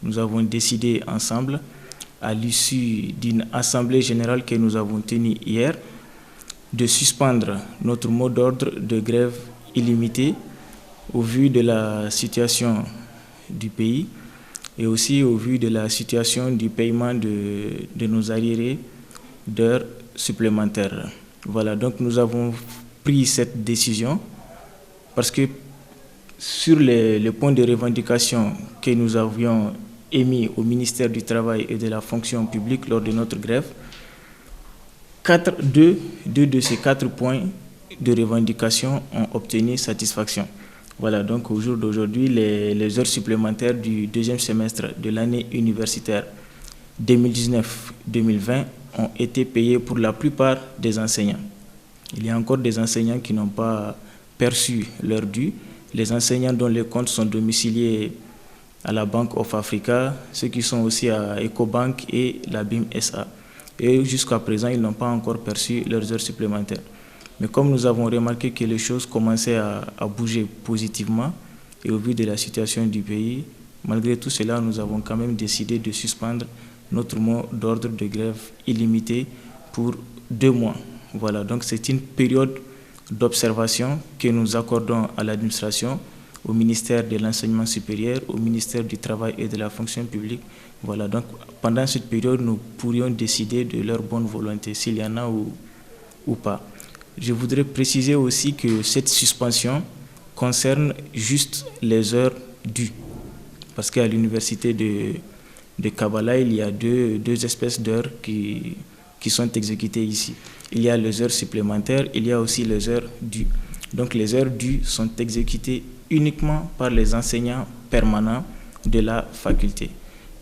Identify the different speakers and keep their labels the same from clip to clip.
Speaker 1: nous avons décidé ensemble, à l'issue d'une assemblée générale que nous avons tenue hier, de suspendre notre mot d'ordre de grève illimitée au vu de la situation du pays et aussi au vu de la situation du paiement de nos arriérés d'heures supplémentaires. Voilà, donc nous avons pris cette décision parce que sur les points de revendication que nous avions émis au ministère du Travail et de la Fonction publique lors de notre grève, deux de ces 4 points de revendication ont obtenu satisfaction. Voilà, donc au jour d'aujourd'hui, les heures supplémentaires du deuxième semestre de l'année universitaire 2019-2020 ont été payées pour la plupart des enseignants. Il y a encore des enseignants qui n'ont pas perçu leur dû. Les enseignants dont les comptes sont domiciliés à la Bank of Africa, ceux qui sont aussi à Ecobank et la BIM SA. Et jusqu'à présent, ils n'ont pas encore perçu leurs heures supplémentaires. Mais comme nous avons remarqué que les choses commençaient à bouger positivement et au vu de la situation du pays, malgré tout cela, nous avons quand même décidé de suspendre notre mot d'ordre de grève illimité pour 2 mois. Voilà, donc c'est une période d'observation que nous accordons à l'administration, au ministère de l'Enseignement supérieur, au ministère du Travail et de la Fonction publique. Voilà, donc pendant cette période, nous pourrions décider de leur bonne volonté, s'il y en a ou pas. Je voudrais préciser aussi que cette suspension concerne juste les heures dues. Parce qu'à l'université de Kabbalah, il y a deux espèces d'heures qui sont exécutées ici. Il y a les heures supplémentaires, il y a aussi les heures dues. Donc les heures dues sont exécutées uniquement par les enseignants permanents de la faculté.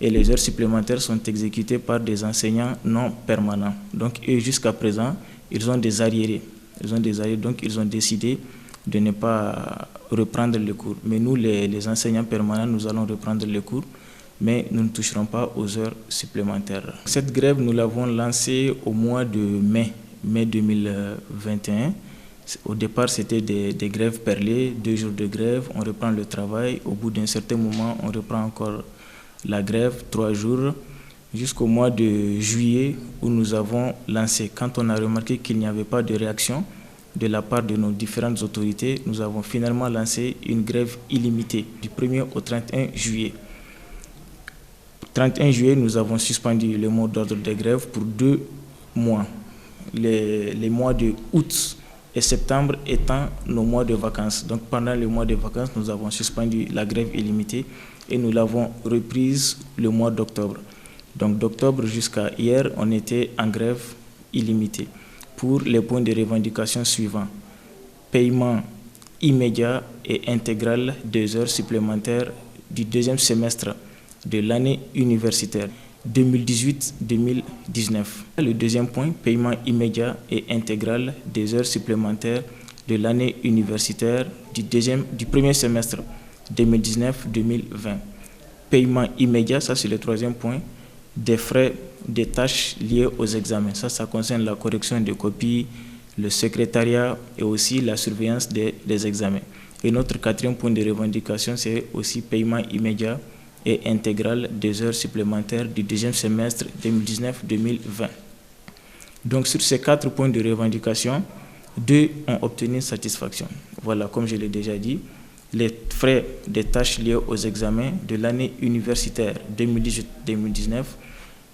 Speaker 1: Et les heures supplémentaires sont exécutées par des enseignants non permanents. Donc eux, jusqu'à présent, ils ont des arriérés. Donc ils ont décidé de ne pas reprendre les cours. Mais nous, les enseignants permanents, nous allons reprendre les cours, mais nous ne toucherons pas aux heures supplémentaires. Cette grève, nous l'avons lancée au mois de mai 2021. Au départ, c'était des grèves perlées, 2 jours de grève, on reprend le travail. Au bout d'un certain moment, on reprend encore la grève, 3 jours, jusqu'au mois de juillet où nous avons lancé. Quand on a remarqué qu'il n'y avait pas de réaction de la part de nos différentes autorités, nous avons finalement lancé une grève illimitée du 1er au 31 juillet. 31 juillet, nous avons suspendu le mot d'ordre de grève pour 2 mois. Les mois de août et septembre étant nos mois de vacances. Donc pendant les mois de vacances, nous avons suspendu la grève illimitée et nous l'avons reprise le mois d'octobre. Donc d'octobre jusqu'à hier, on était en grève illimitée pour les points de revendication suivants. Paiement immédiat et intégral des heures supplémentaires du deuxième semestre de l'année universitaire 2018-2019. Le deuxième point, paiement immédiat et intégral des heures supplémentaires de l'année universitaire du premier semestre 2019-2020. Paiement immédiat, ça c'est le troisième point, des frais des tâches liées aux examens. Ça concerne la correction des copies, le secrétariat et aussi la surveillance des examens. Et notre quatrième point de revendication, c'est aussi paiement immédiat et intégral des heures supplémentaires du deuxième semestre 2019-2020. Donc sur ces 4 points de revendication, 2 ont obtenu satisfaction. Voilà, comme je l'ai déjà dit, les frais des tâches liées aux examens de l'année universitaire 2018-2019,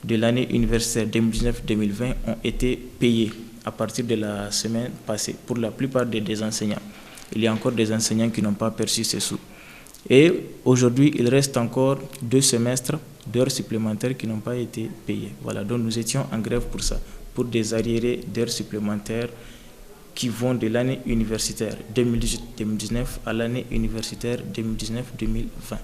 Speaker 1: de l'année universitaire 2019-2020 ont été payés à partir de la semaine passée pour la plupart des enseignants. Il y a encore des enseignants qui n'ont pas perçu ces sous. Et aujourd'hui, il reste encore 2 semestres d'heures supplémentaires qui n'ont pas été payés. Voilà, donc nous étions en grève pour ça, pour des arriérés d'heures supplémentaires qui vont de l'année universitaire 2018-2019 à l'année universitaire 2019-2020.